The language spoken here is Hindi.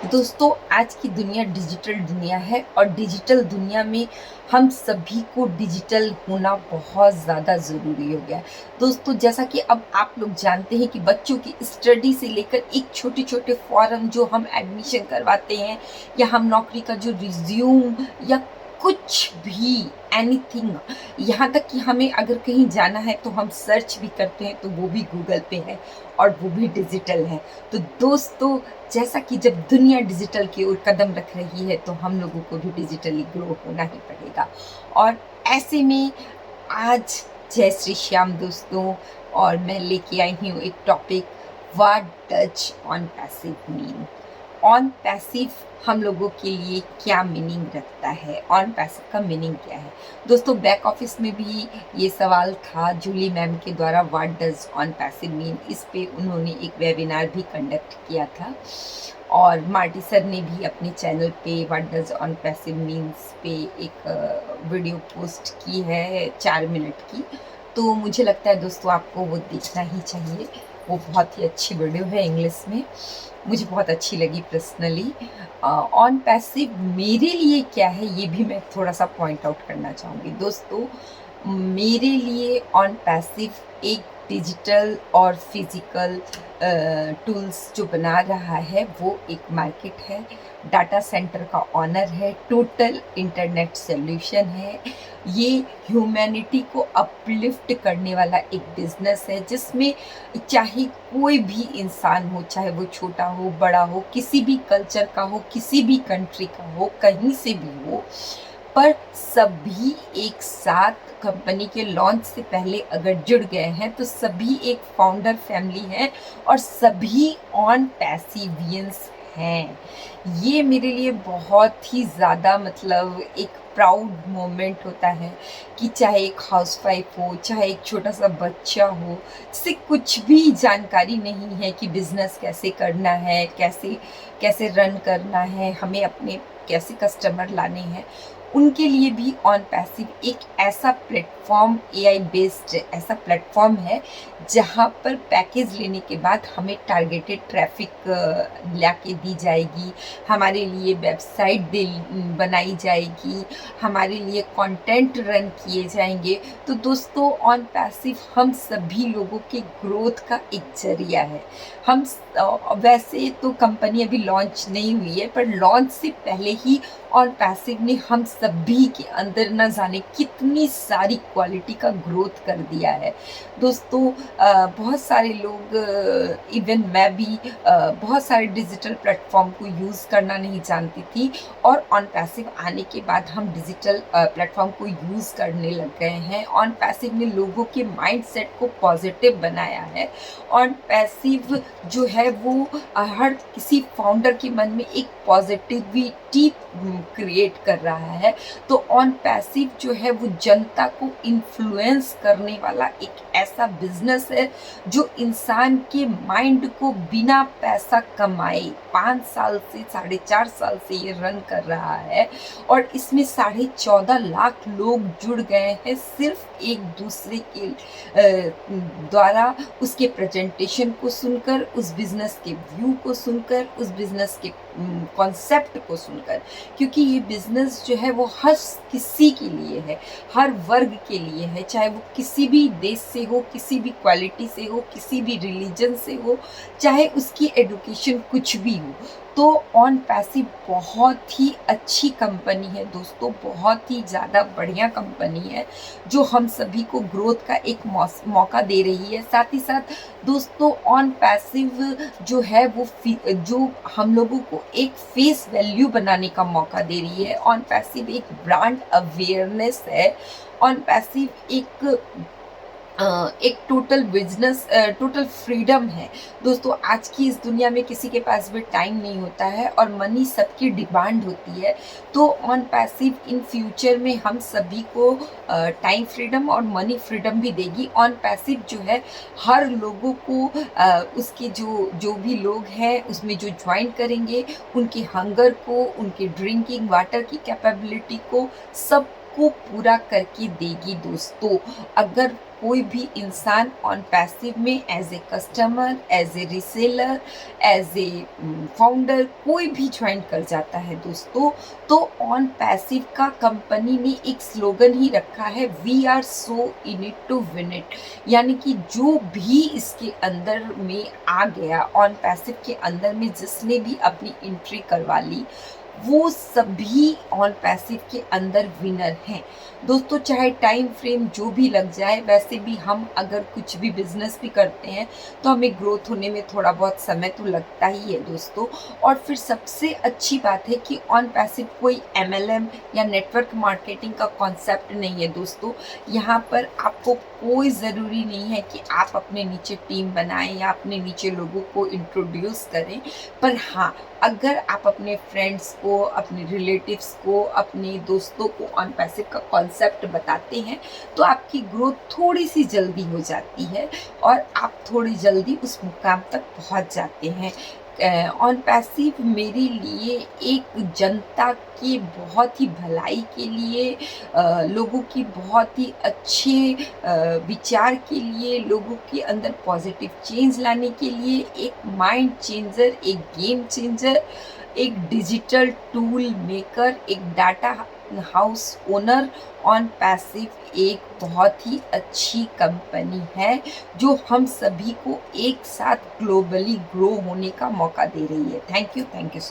दोस्तों, आज की दुनिया डिजिटल दुनिया है और डिजिटल दुनिया में हम सभी को डिजिटल होना बहुत ज़्यादा ज़रूरी हो गया है। दोस्तों, जैसा कि अब आप लोग जानते हैं कि बच्चों की स्टडी से लेकर एक छोटे-छोटे फॉर्म जो हम एडमिशन करवाते हैं या हम नौकरी का जो रिज़्यूम या कुछ भी एनीथिंग, यहाँ तक कि हमें अगर कहीं जाना है तो हम सर्च भी करते हैं तो वो भी गूगल पे है और वो भी डिजिटल है। तो दोस्तों, जैसा कि जब दुनिया डिजिटल की ओर कदम रख रही है तो हम लोगों को भी डिजिटली ग्रो होना ही पड़ेगा। और ऐसे में आज जय श्री श्याम दोस्तों, और मैं लेके आई हूँ एक topic, what does on passive mean. On passive हम लोगों के लिए क्या मीनिंग रखता है, ऑन पैसिव का मीनिंग क्या है। दोस्तों, बैक ऑफिस में भी ये सवाल था जूली मैम के द्वारा, what does on passive mean. इस पे उन्होंने एक वेबिनार भी कंडक्ट किया था और मार्टी सर ने भी अपने चैनल पे what does on passive means पे एक वीडियो पोस्ट की है 4 मिनट की। तो मुझे लगता है दोस्तों आपको वो देखना ही चाहिए। वो बहुत ही अच्छी वीडियो है इंग्लिश में, मुझे बहुत अच्छी लगी पर्सनली। ऑन पैसिव मेरे लिए क्या है ये भी मैं थोड़ा सा पॉइंट आउट करना चाहूँगी। दोस्तों, मेरे लिए ऑन पैसिव एक डिजिटल और फिजिकल टूल्स जो बना रहा है वो एक मार्केट है, डाटा सेंटर का ऑनर है, टोटल इंटरनेट सॉल्यूशन है। ये ह्यूमैनिटी को अपलिफ्ट करने वाला एक बिजनेस है जिसमें चाहे कोई भी इंसान हो, चाहे वो छोटा हो बड़ा हो, किसी भी कल्चर का हो, किसी भी कंट्री का हो, कहीं से भी हो, पर सभी एक साथ कंपनी के लॉन्च से पहले अगर जुड़ गए हैं तो सभी एक फाउंडर फैमिली है और सभी ऑन पैसिवियंस हैं। ये मेरे लिए बहुत ही ज़्यादा मतलब एक प्राउड मोमेंट होता है कि चाहे एक हाउसवाइफ हो, चाहे एक छोटा सा बच्चा हो जिसे कुछ भी जानकारी नहीं है कि बिजनेस कैसे करना है, कैसे कैसे रन करना है, हमें अपने कैसे कस्टमर लाने हैं, उनके लिए भी ऑन पैसिव एक ऐसा प्लेटफॉर्म, एआई बेस्ड ऐसा प्लेटफॉर्म है जहाँ पर पैकेज लेने के बाद हमें टारगेटेड ट्रैफिक ला के दी जाएगी, हमारे लिए वेबसाइट बनाई जाएगी, हमारे लिए कंटेंट रन किए जाएंगे। तो दोस्तों, ऑन पैसिव हम सभी लोगों के ग्रोथ का एक जरिया है। हम वैसे तो कंपनी अभी लॉन्च नहीं हुई है, पर लॉन्च से पहले ही ऑन पैसिव ने हम सभी के अंदर न जाने कितनी सारी क्वालिटी का ग्रोथ कर दिया है। दोस्तों, बहुत सारे लोग, इवन मैं भी बहुत सारे डिजिटल प्लेटफॉर्म को यूज़ करना नहीं जानती थी और ऑन पैसिव आने के बाद हम डिजिटल प्लेटफॉर्म को यूज़ करने लग गए हैं। ऑन पैसिव ने लोगों के माइंडसेट को पॉजिटिव बनाया है। ऑन पैसिव जो है वो हर किसी फाउंडर के मन में एक पॉजिटिविटी क्रिएट कर रहा है। तो ऑन पैसिव जो है वो जनता को इन्फ्लुएंस करने वाला एक ऐसा बिजनेस है जो इंसान के माइंड को बिना पैसा कमाए 5 साल से 4.5 साल से ये रन कर रहा है और इसमें 14.5 लाख लोग जुड़ गए हैं सिर्फ एक दूसरे के द्वारा, उसके प्रेजेंटेशन को सुनकर, उस बिजनेस के व्यू को सुनकर, उस बिजनेस के कॉन्सेप्ट को सुनकर। क्योंकि ये बिजनेस जो है वो हर किसी के लिए है, हर वर्ग के लिए है, चाहे वो किसी भी देश से हो, किसी भी क्वालिटी से हो, किसी भी रिलीजन से हो, चाहे उसकी एडुकेशन कुछ भी हो। तो ऑन पैसिव बहुत ही अच्छी कंपनी है दोस्तों, बहुत ही ज़्यादा बढ़िया कंपनी है जो हम सभी को ग्रोथ का एक मौका दे रही है। साथ ही साथ दोस्तों, ऑन पैसिव जो है वो जो हम लोगों को एक फेस वैल्यू बनाने का मौका दे रही है। ऑन पैसिव एक ब्रांड अवेयरनेस है। ऑन पैसिव एक टोटल बिजनेस, टोटल फ्रीडम है। दोस्तों, आज की इस दुनिया में किसी के पास भी टाइम नहीं होता है और मनी सबकी डिमांड होती है। तो ऑन पैसिव इन फ्यूचर में हम सभी को टाइम फ्रीडम और मनी फ्रीडम भी देगी। ऑन पैसिव जो है हर लोगों को उसके जो भी लोग हैं उसमें जो ज्वाइन करेंगे, उनके हंगर को, उनके ड्रिंकिंग वाटर की कैपेबिलिटी को, सब को पूरा करके देगी। दोस्तों, अगर कोई भी इंसान ऑन पैसिव में as a customer, as a reseller, as a founder कोई भी ज्वाइन कर जाता है दोस्तों। तो ऑन पैसिव का कंपनी ने एक स्लोगन ही रखा है, we are so in it to win it. यानी कि जो भी इसके अंदर में आ गया, ऑन पैसिव के अंदर में जिसने भी अपनी एंट्री करवा ली, वो सभी ऑन पैसिव के अंदर विनर हैं दोस्तों। चाहे टाइम फ्रेम जो भी लग जाए, वैसे भी हम अगर कुछ भी बिजनेस भी करते हैं तो हमें ग्रोथ होने में थोड़ा बहुत समय तो लगता ही है दोस्तों। और फिर सबसे अच्छी बात है कि ऑन पैसिव कोई MLM या नेटवर्क मार्केटिंग का कॉन्सेप्ट नहीं है दोस्तों। यहाँ पर आपको कोई ज़रूरी नहीं है कि आप अपने नीचे टीम बनाएं या अपने नीचे लोगों को इंट्रोड्यूस करें। पर हाँ, अगर आप अपने फ्रेंड्स को, अपने रिलेटिव्स को, अपने दोस्तों को ऑन पैसिव का कॉन्सेप्ट बताते हैं तो आपकी ग्रोथ थोड़ी सी जल्दी हो जाती है और आप थोड़ी जल्दी उस मुकाम तक पहुंच जाते हैं। ऑन पैसिव मेरे लिए एक जनता की बहुत ही भलाई के लिए, लोगों की बहुत ही अच्छे विचार के लिए, लोगों के अंदर पॉजिटिव चेंज लाने के लिए एक माइंड चेंजर, एक गेम चेंजर, एक डिजिटल टूल मेकर, एक data house owner on passive एक बहुत ही अच्छी कंपनी है जो हम सभी को एक साथ ग्लोबली ग्रो होने का मौका दे रही है। Thank you so much.